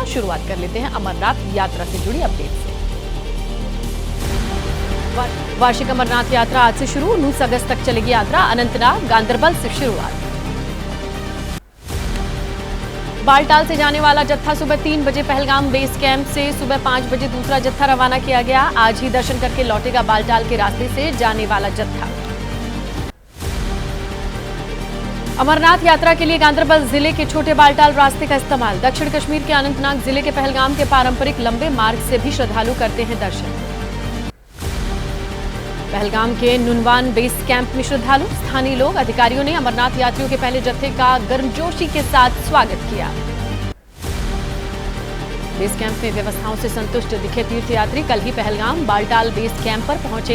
नमस्कार। शुरुआत कर लेते हैं अमरनाथ यात्रा से जुड़ी अपडेट से। वार्षिक अमरनाथ यात्रा आज से शुरू, 19 अगस्त तक चलेगी यात्रा। अनंतनाग गांदरबल से शुरुआत। बालटाल से जाने वाला जत्था सुबह 3 बजे पहलगाम बेस कैंप से, सुबह 5 बजे दूसरा जत्था रवाना किया गया। आज ही दर्शन करके लौटेगा बालटाल के रास्ते से जाने वाला जत्था। अमरनाथ यात्रा के लिए गांदरबल जिले के छोटे बालटाल रास्ते का इस्तेमाल। दक्षिण कश्मीर के अनंतनाग जिले के पहलगाम के पारंपरिक लंबे मार्ग से भी श्रद्धालु करते हैं दर्शन। पहलगाम के नुनवान बेस कैंप में श्रद्धालु, स्थानीय लोग, अधिकारियों ने अमरनाथ यात्रियों के पहले जत्थे का गर्मजोशी के साथ स्वागत किया। बेस कैंप में व्यवस्थाओं से संतुष्ट दिखे तीर्थयात्री। कल ही पहलगाम बालटाल बेस कैंप पर पहुंचे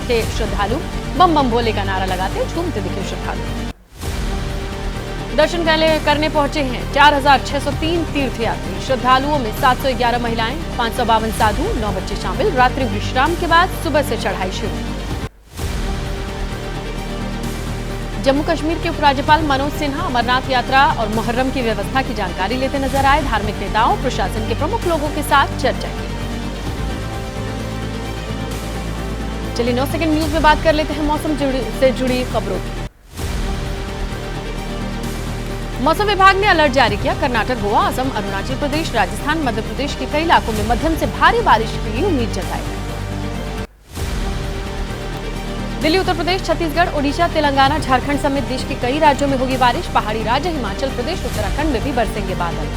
थे श्रद्धालु। बम बम भोले का नारा लगाते झूमते दिखे श्रद्धालु। दर्शन करने पहुंचे हैं 4603 तीर्थयात्री। श्रद्धालुओं में 711 महिलाएं, 552 साधु, 9 बच्चे शामिल। रात्रि विश्राम के बाद सुबह से चढ़ाई शुरू। जम्मू कश्मीर के उपराज्यपाल मनोज सिन्हा अमरनाथ यात्रा और मुहर्रम की व्यवस्था की जानकारी लेते नजर आए। धार्मिक नेताओं, प्रशासन के प्रमुख लोगों के साथ चर्चा की। चलिए 9 सेकंड न्यूज में बात कर लेते हैं मौसम से जुड़ी खबरों की। मौसम विभाग ने अलर्ट जारी किया। कर्नाटक, गोवा, असम, अरुणाचल प्रदेश, राजस्थान, मध्य प्रदेश के कई इलाकों में मध्यम से भारी बारिश की उम्मीद जताई। दिल्ली, उत्तर प्रदेश, छत्तीसगढ़, ओडिशा, तेलंगाना, झारखंड समेत देश के कई राज्यों में होगी बारिश। पहाड़ी राज्य हिमाचल प्रदेश, उत्तराखंड में भी बरसेंगे बादल।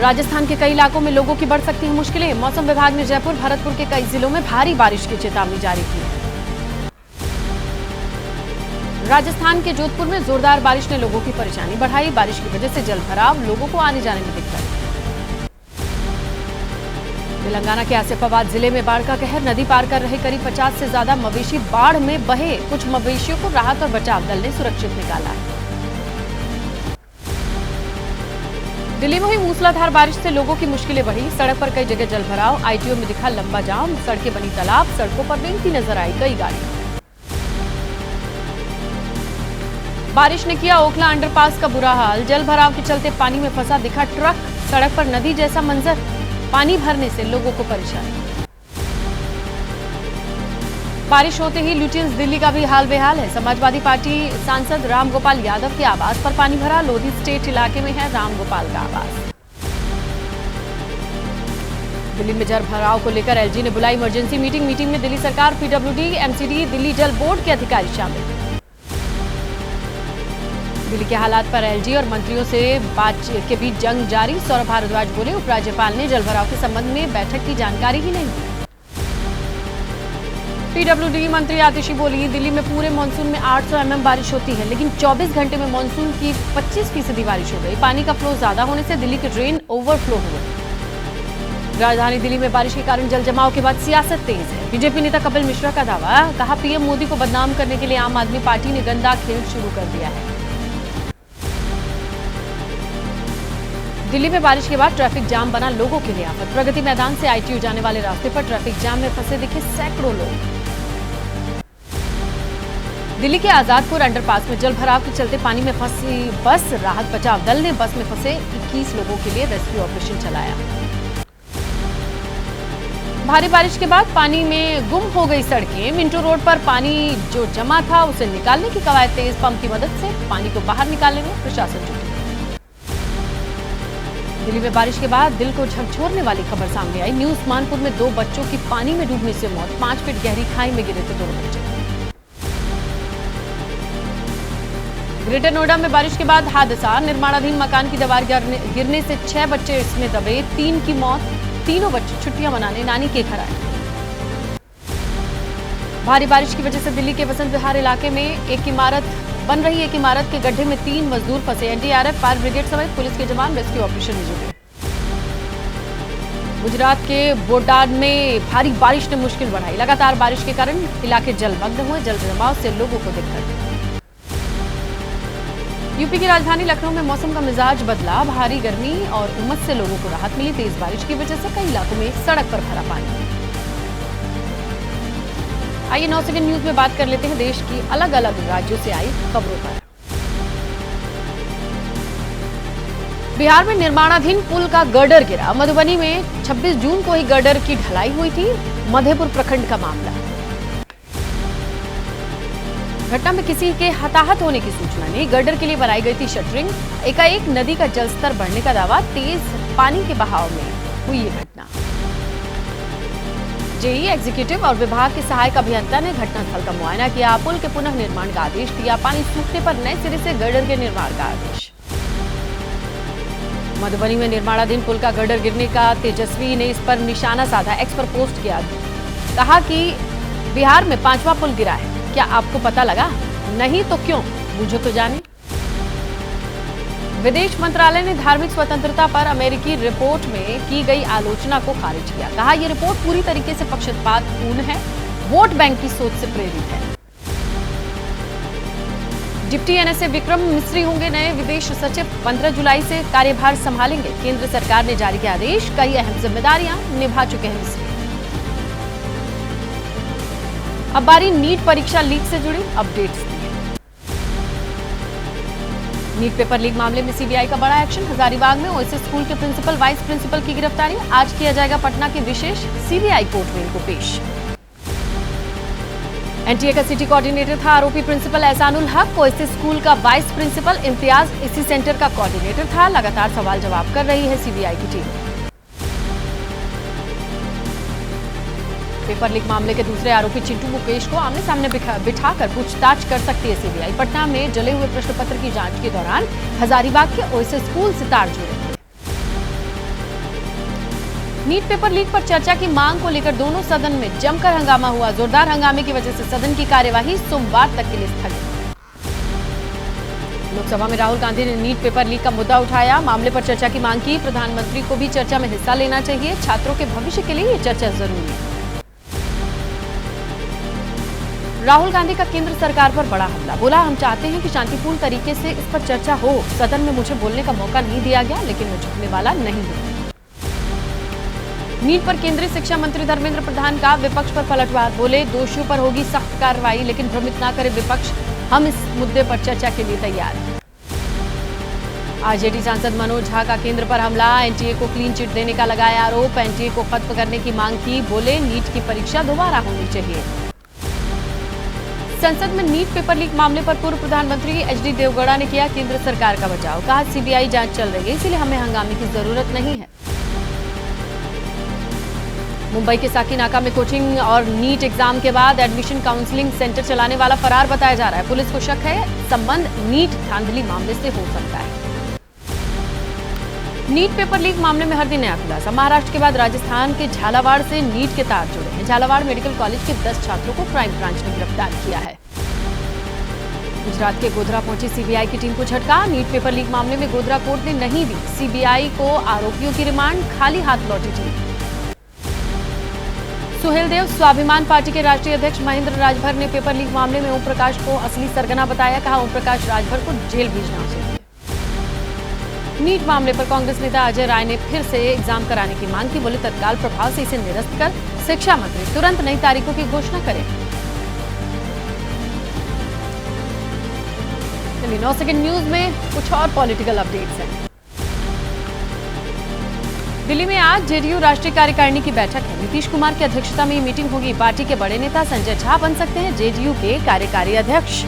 राजस्थान के कई इलाकों में लोगों की बढ़ सकती है मुश्किलें। मौसम विभाग ने जयपुर, भरतपुर के कई जिलों में भारी बारिश की चेतावनी जारी की है। राजस्थान के जोधपुर में जोरदार बारिश ने लोगों की परेशानी बढ़ाई। बारिश की वजह से जलभराव, लोगों को आने जाने में दिक्कत। तेलंगाना के आसिफाबाद जिले में बाढ़ का कहर। नदी पार कर रहे करीब 50 से ज्यादा मवेशी बाढ़ में बहे। कुछ मवेशियों को राहत और बचाव दल ने सुरक्षित निकाला। दिल्ली में हुई मूसलाधार बारिश से लोगों की मुश्किलें बढ़ी। सड़क पर कई जगह जलभराव, आईटीओ में दिखा लंबा जाम, सड़कें बनी तालाब, सड़कों पर रेंगती नजर आई कई गाड़ियां। बारिश ने किया ओखला अंडरपास का बुरा हाल। जल भराव के चलते पानी में फंसा दिखा ट्रक। सड़क पर नदी जैसा मंजर, पानी भरने से लोगों को परेशानी। बारिश होते ही लुटियंस दिल्ली का भी हाल बेहाल है। समाजवादी पार्टी सांसद रामगोपाल यादव के आवास पर पानी भरा। लोधी स्टेट इलाके में है रामगोपाल का आवास। दिल्ली में जल भराव को लेकर एलजी ने बुलाई इमरजेंसी मीटिंग में दिल्ली सरकार, पीडब्ल्यूडी, एमसीडी, दिल्ली जल बोर्ड के अधिकारी शामिल। दिल्ली के हालात पर एलजी और मंत्रियों से बातचीत के बीच जंग जारी। सौरभ भारद्वाज बोले, उपराज्यपाल ने जलभराव के संबंध में बैठक की जानकारी ही नहीं दी। पीडब्ल्यूडी मंत्री आतिशी बोली, दिल्ली में पूरे मानसून में 800 mm बारिश होती है, लेकिन 24 घंटे में मानसून की 25% बारिश हो गई। पानी का फ्लो ज्यादा होने से दिल्ली के ड्रेन ओवरफ्लो हुए। राजधानी दिल्ली में बारिश के कारण जल जमाव के बाद सियासत तेज है। बीजेपी नेता कपिल मिश्रा का दावा, कहा पीएम मोदी को बदनाम करने के लिए आम आदमी पार्टी ने गंदा खेल शुरू कर दिया है। दिल्ली में बारिश के बाद ट्रैफिक जाम बना लोगों के लिए आफत। प्रगति मैदान से आईटीयू जाने वाले रास्ते पर ट्रैफिक जाम में फंसे दिखे सैकड़ों लोग। दिल्ली के आजादपुर अंडरपास में जल भराव के चलते पानी में फंसी बस। राहत बचाव दल ने बस में फंसे 21 लोगों के लिए रेस्क्यू ऑपरेशन चलाया। भारी बारिश के बाद पानी में गुम हो गई सड़कें। मिंटो रोड पर पानी जो जमा था उसे निकालने की कवायद तेज। पंप की मदद से पानी को बाहर निकालने में प्रशासन जुटा। दिल्ली में बारिश के बाद दिल को झकझोरने वाली खबर सामने आई। न्यू उस्मानपुर में 2 बच्चों की पानी में डूबने से मौत। 5 फीट गहरी खाई में गिरे थे 2 बच्चे। ग्रेटर नोएडा में बारिश के बाद हादसा। निर्माणाधीन मकान की दीवार गिरने से 6 बच्चे इसमें दबे। 3 की मौत। तीनों बच्चे छुट्टियां मनाने नानी के घर आए। भारी बारिश की वजह से दिल्ली के वसंत विहार इलाके में बन रही एक इमारत के गड्ढे में 3 मजदूर फंसे। एनडीआरएफ, फायर ब्रिगेड समेत पुलिस के जवान रेस्क्यू ऑपरेशन में जुटे। गुजरात के बोटाड में भारी बारिश ने मुश्किल बढ़ाई। लगातार बारिश के कारण इलाके जलमग्न हुए। जल जमाव से लोगों को दिक्कत। यूपी की राजधानी लखनऊ में मौसम का मिजाज बदला। भारी गर्मी और उमस से लोगों को राहत मिली। तेज बारिश की वजह से कई इलाकों में सड़क पर भरा पानी। आइए 9 सेकंड न्यूज में बात कर लेते हैं देश की अलग अलग राज्यों से आई खबरों पर। बिहार में निर्माणाधीन पुल का गर्डर गिरा। मधुबनी में 26 जून को ही गर्डर की ढलाई हुई थी। मधेपुर प्रखंड का मामला। घटना में किसी के हताहत होने की सूचना नहीं। गर्डर के लिए बनाई गई थी शटरिंग। एकाएक नदी का जलस्तर बढ़ने का दावा। तेज पानी के बहाव में हुई ये घटना। जेई एग्जीक्यूटिव और विभाग के सहायक अभियंता ने घटनास्थल का मुआयना किया। पुल के पुनः निर्माण का आदेश दिया। पानी सूखने पर नए सिरे से गर्डर के निर्माण का आदेश। मधुबनी में निर्माणाधीन पुल का गर्डर गिरने का तेजस्वी ने इस पर निशाना साधा। एक्स पर पोस्ट किया। कहा कि बिहार में 5वां पुल गिरा है। क्या आपको पता लगा? नहीं तो क्यों? मुझे तो जाने। विदेश मंत्रालय ने धार्मिक स्वतंत्रता पर अमेरिकी रिपोर्ट में की गई आलोचना को खारिज किया। कहा यह रिपोर्ट पूरी तरीके से पक्षपातपूर्ण है, वोट बैंक की सोच से प्रेरित है। डिप्टी एनएसए विक्रम मिस्री होंगे नए विदेश सचिव। 15 जुलाई से कार्यभार संभालेंगे। केंद्र सरकार ने जारी किया आदेश। कई अहम जिम्मेदारियां निभा चुके हैं मिस्री। अब बारी नीट परीक्षा लीक से जुड़ी अपडेट्स की। नीट पेपर लीक मामले में सीबीआई का बड़ा एक्शन। हजारीबाग में ओएसएस स्कूल के प्रिंसिपल वाइस प्रिंसिपल की गिरफ्तारी। आज किया जाएगा पटना के विशेष सीबीआई कोर्ट में इनको पेश। एनटीए का सिटी कोऑर्डिनेटर था आरोपी प्रिंसिपल एहसानुल हक। ओएसएस स्कूल का वाइस प्रिंसिपल इम्तियाज इसी सेंटर का कोऑर्डिनेटर था। लगातार सवाल जवाब कर रही है सीबीआई की टीम। पेपर लीक मामले के दूसरे आरोपी चिंटू मुकेश को आमने सामने बिठाकर पूछताछ कर सकती है सीबीआई। पटना में जले हुए प्रश्न पत्र की जांच के दौरान हजारीबाग के ओएसएस स्कूल से तार जुड़े थे। नीट पेपर लीक पर चर्चा की मांग को लेकर दोनों सदन में जमकर हंगामा हुआ। जोरदार हंगामे की वजह से सदन की कार्यवाही सोमवार तक के लिए स्थगित। लोकसभा में राहुल गांधी ने नीट पेपर लीक का मुद्दा उठाया। मामले पर चर्चा की मांग की। प्रधानमंत्री को भी चर्चा में हिस्सा लेना चाहिए। छात्रों के भविष्य के लिए ये चर्चा जरूरी है। राहुल गांधी का केंद्र सरकार पर बड़ा हमला। बोला हम चाहते हैं कि शांतिपूर्ण तरीके से इस पर चर्चा हो। सदन में मुझे बोलने का मौका नहीं दिया गया, लेकिन मैं झुकने वाला नहीं हूं। नीट पर केंद्रीय शिक्षा मंत्री धर्मेंद्र प्रधान का विपक्ष पर पलटवार। बोले दोषियों पर होगी सख्त कार्रवाई, लेकिन भ्रमित ना करे विपक्ष। हम इस मुद्दे पर चर्चा के लिए तैयार हैं। आरजेडी सांसद मनोज झा का केंद्र पर हमला। एनटीए को क्लीन चिट देने का लगाया आरोप। एनटीए को खत्म करने की मांग की। बोले नीट की परीक्षा दोबारा होनी चाहिए। संसद में नीट पेपर लीक मामले पर पूर्व प्रधानमंत्री एचडी देवगौड़ा ने किया केंद्र सरकार का बचाव। कहा सीबीआई जांच चल रही है, इसलिए हमें हंगामे की जरूरत नहीं है। मुंबई के साकीनाका में कोचिंग और नीट एग्जाम के बाद एडमिशन काउंसलिंग सेंटर चलाने वाला फरार बताया जा रहा है। पुलिस को शक है संबंध नीट धांधली मामले से हो सकता है। नीट पेपर लीक मामले में हर दिन नया खुलासा। महाराष्ट्र के बाद राजस्थान के झालावाड़ से नीट के तार जुड़े हैं। झालावाड़ मेडिकल कॉलेज के 10 छात्रों को क्राइम ब्रांच ने गिरफ्तार किया है। गुजरात के गोधरा पहुंची सीबीआई की टीम को झटका। नीट पेपर लीक मामले में गोधरा कोर्ट ने नहीं दी सीबीआई को आरोपियों की रिमांड। खाली हाथ लौटी टीम। सुहेलदेव स्वाभिमान पार्टी के राष्ट्रीय अध्यक्ष महेंद्र राजभर ने पेपर लीक मामले में ओम प्रकाश को असली सरगना बताया। कहा ओम प्रकाश राजभर को जेल भेजना चाहिए। नीट मामले पर कांग्रेस नेता अजय राय ने फिर से एग्जाम कराने की मांग की। बोले तत्काल प्रभाव से इसे निरस्त कर शिक्षा मंत्री तुरंत नई तारीखों की घोषणा करें। चलिए 9 सेकंड न्यूज में कुछ और पॉलिटिकल अपडेट्स हैं। दिल्ली में आज जेडीयू राष्ट्रीय कार्यकारिणी की बैठक है। नीतीश कुमार की अध्यक्षता में ये मीटिंग होगी। पार्टी के बड़े नेता संजय झा बन सकते हैं जेडीयू के कार्यकारी अध्यक्ष।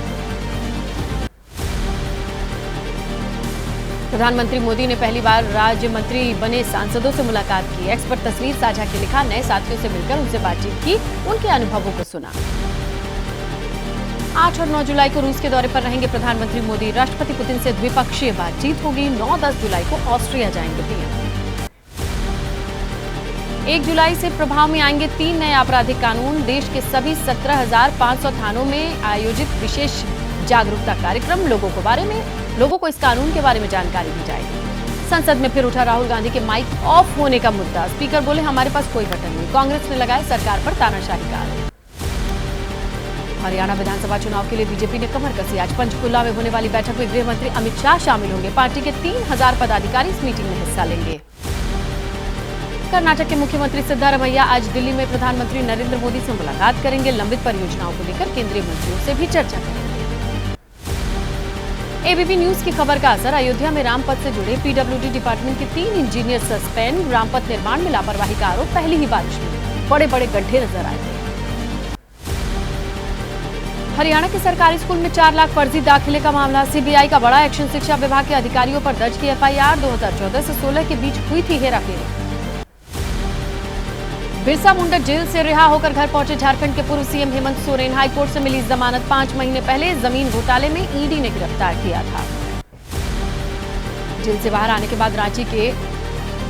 प्रधानमंत्री मोदी ने पहली बार राज्य मंत्री बने सांसदों से मुलाकात की। एक्स पर तस्वीर साझा की। लिखा नए साथियों से मिलकर उनसे बातचीत की, उनके अनुभवों को सुना। 8 और 9 जुलाई को रूस के दौरे पर रहेंगे प्रधानमंत्री मोदी। राष्ट्रपति पुतिन से द्विपक्षीय बातचीत होगी। 9-10 जुलाई को ऑस्ट्रिया जाएंगे पीएम। 1 जुलाई से प्रभाव में आएंगे 3 नए आपराधिक कानून। देश के सभी 17,500 थानों में आयोजित विशेष जागरूकता कार्यक्रम। लोगों को इस कानून के बारे में जानकारी दी जाएगी। संसद में फिर उठा राहुल गांधी के माइक ऑफ होने का मुद्दा। स्पीकर बोले हमारे पास कोई बटन नहीं। कांग्रेस ने लगाया सरकार पर तानाशाही का आरोप। हरियाणा विधानसभा चुनाव के लिए बीजेपी ने कमर कसी। आज पंचकुला में होने वाली बैठक में गृह मंत्री अमित शाह शामिल होंगे। पार्टी के 3,000 पदाधिकारी इस मीटिंग में हिस्सा लेंगे। कर्नाटक के मुख्यमंत्री सिद्धारमैया आज दिल्ली में प्रधानमंत्री नरेंद्र मोदी से मुलाकात करेंगे। लंबित परियोजनाओं को लेकर केंद्रीय मंत्रियों से भी चर्चा करेंगे। एबीपी न्यूज की खबर का असर। अयोध्या में रामपथ से जुड़े पीडब्ल्यूडी डिपार्टमेंट के 3 इंजीनियर सस्पेंड। रामपथ निर्माण में लापरवाही का आरोप। पहली ही बारिश में बड़े बड़े गड्ढे नजर आए थे। हरियाणा के सरकारी स्कूल में 4 लाख फर्जी दाखिले का मामला। सीबीआई का बड़ा एक्शन। शिक्षा विभाग के अधिकारियों पर दर्ज की एफआईआर। 2014 से 16 के बीच हुई थी हेराफेरी। बिरसा मुंडा जेल से रिहा होकर घर पहुंचे झारखंड के पूर्व सीएम हेमंत सोरेन। हाईकोर्ट से मिली जमानत। 5 महीने पहले जमीन घोटाले में ईडी ने गिरफ्तार किया था। जेल से बाहर आने के बाद रांची के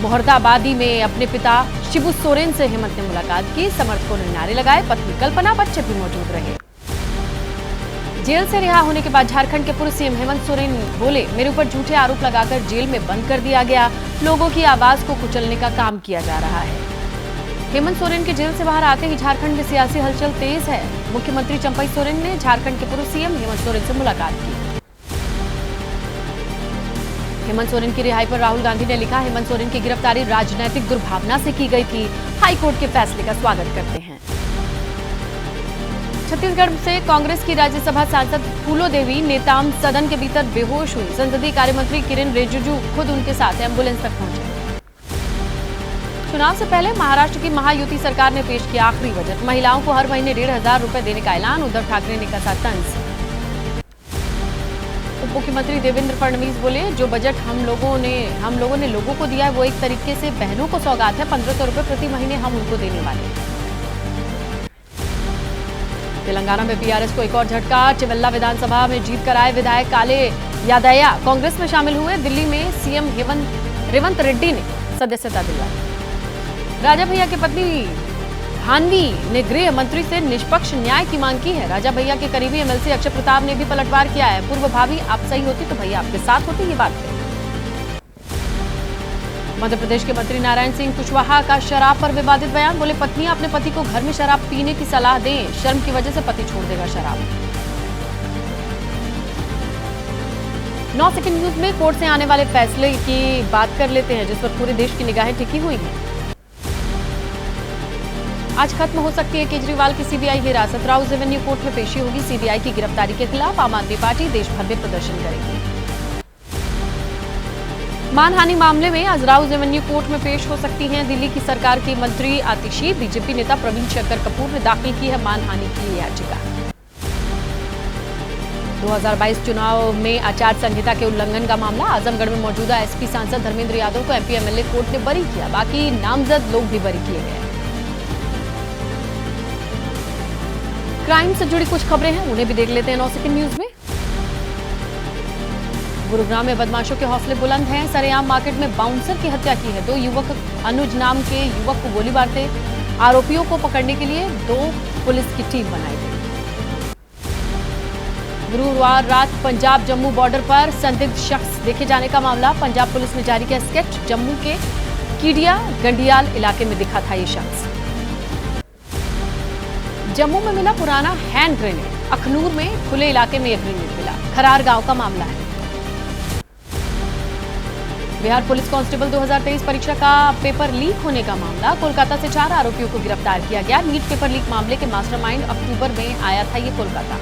मोहर्दाबादी में अपने पिता शिबू सोरेन से हेमंत ने मुलाकात की। समर्थकों ने नारे लगाए। पत्नी कल्पना, बच्चे भी मौजूद रहे। जेल से रिहा होने के बाद झारखंड के पूर्व सीएम हेमंत सोरेन बोले, मेरे ऊपर झूठे आरोप लगाकर जेल में बंद कर दिया गया। लोगों की आवाज को कुचलने का काम किया जा रहा है। हेमंत सोरेन के जेल से बाहर आते ही झारखंड में सियासी हलचल तेज है। मुख्यमंत्री चंपई सोरेन ने झारखंड के पूर्व सीएम हेमंत सोरेन से मुलाकात की। हेमंत सोरेन की रिहाई पर राहुल गांधी ने लिखा, हेमंत सोरेन की गिरफ्तारी राजनीतिक दुर्भावना से की गई थी। हाईकोर्ट के फैसले का स्वागत करते हैं। छत्तीसगढ़ से कांग्रेस की राज्यसभा सांसद फूलो देवी नेताम सदन के भीतर बेहोश हुई। संसदीय कार्य मंत्री किरेन रिजिजू खुद उनके साथ एम्बुलेंस तक पहुंचे। चुनाव से पहले महाराष्ट्र की महायुति सरकार ने पेश किया आखिरी बजट। महिलाओं को हर महीने 1,500 रुपए देने का ऐलान। उद्धव ठाकरे ने कसा तंज। उप मुख्यमंत्री देवेंद्र फडणवीस बोले, जो बजट हम लोगों ने लोगों को दिया है वो एक तरीके से बहनों को सौगात है। 1,500 रुपए प्रति महीने हम उनको देने वाले हैं। तेलंगाना में बीआरएस को एक और झटका। चिवल्ला विधानसभा में जीत कर आए विधायक काले यादया कांग्रेस में शामिल हुए। दिल्ली में सीएम रेवंत रेड्डी ने सदस्यता दिलाई। राजा भैया की पत्नी भानवी ने गृह मंत्री से निष्पक्ष न्याय की मांग की है। राजा भैया के करीबी एमएलसी अक्षय प्रताप ने भी पलटवार किया है। पूर्व भाभी आप सही होती तो भैया आपके साथ होती, ये बात है। मध्य प्रदेश के मंत्री नारायण सिंह कुशवाहा का शराब पर विवादित बयान। बोले, पत्नी अपने पति को घर में शराब पीने की सलाह दें, शर्म की वजह से पति छोड़ देगा शराब। 9 सेकंड न्यूज में कोर्ट से आने वाले फैसले की बात कर लेते हैं, जिस पर पूरे देश की निगाहें टिकी हुई हैं। आज खत्म हो सकती है केजरीवाल की सीबीआई हिरासत। राउज एवेन्यू कोर्ट में पेशी होगी। सीबीआई की गिरफ्तारी के खिलाफ आम आदमी पार्टी देश भर में प्रदर्शन करेगी। मानहानि मामले में आज राउज एवेन्यू कोर्ट में पेश हो सकती हैं दिल्ली की सरकार की मंत्री आतिशी। बीजेपी नेता प्रवीण शंकर कपूर ने दाखिल की है मानहानि की याचिका। 2022 चुनाव में आचार संहिता के उल्लंघन का मामला। आजमगढ़ में मौजूदा एसपी सांसद धर्मेंद्र यादव को एमपी एमएलए कोर्ट ने बरी किया। बाकी नामजद लोग भी बरी किए गए। क्राइम से जुड़ी कुछ खबरें हैं, उन्हें भी देख लेते हैं 9 सेकंड न्यूज में। गुरुग्राम में बदमाशों के हौसले बुलंद हैं। सरेआम मार्केट में बाउंसर की हत्या की है। 2 युवक अनुज नाम के युवक को गोली मारते। आरोपियों को पकड़ने के लिए 2 पुलिस की टीम बनाई गई। गुरुवार रात पंजाब जम्मू बॉर्डर पर संदिग्ध शख्स देखे जाने का मामला। पंजाब पुलिस ने जारी किया स्केच। जम्मू के कीडिया गंडियाल इलाके में दिखा था ये शख्स। जम्मू में मिला पुराना हैंड ग्रेनेड। अखनूर में खुले इलाके में यह ग्रेनेड मिला। खरार गांव का मामला है। बिहार पुलिस कांस्टेबल 2023 परीक्षा का पेपर लीक होने का मामला। कोलकाता से 4 आरोपियों को गिरफ्तार किया गया। नीट पेपर लीक मामले के मास्टरमाइंड अक्टूबर में आया था ये कोलकाता।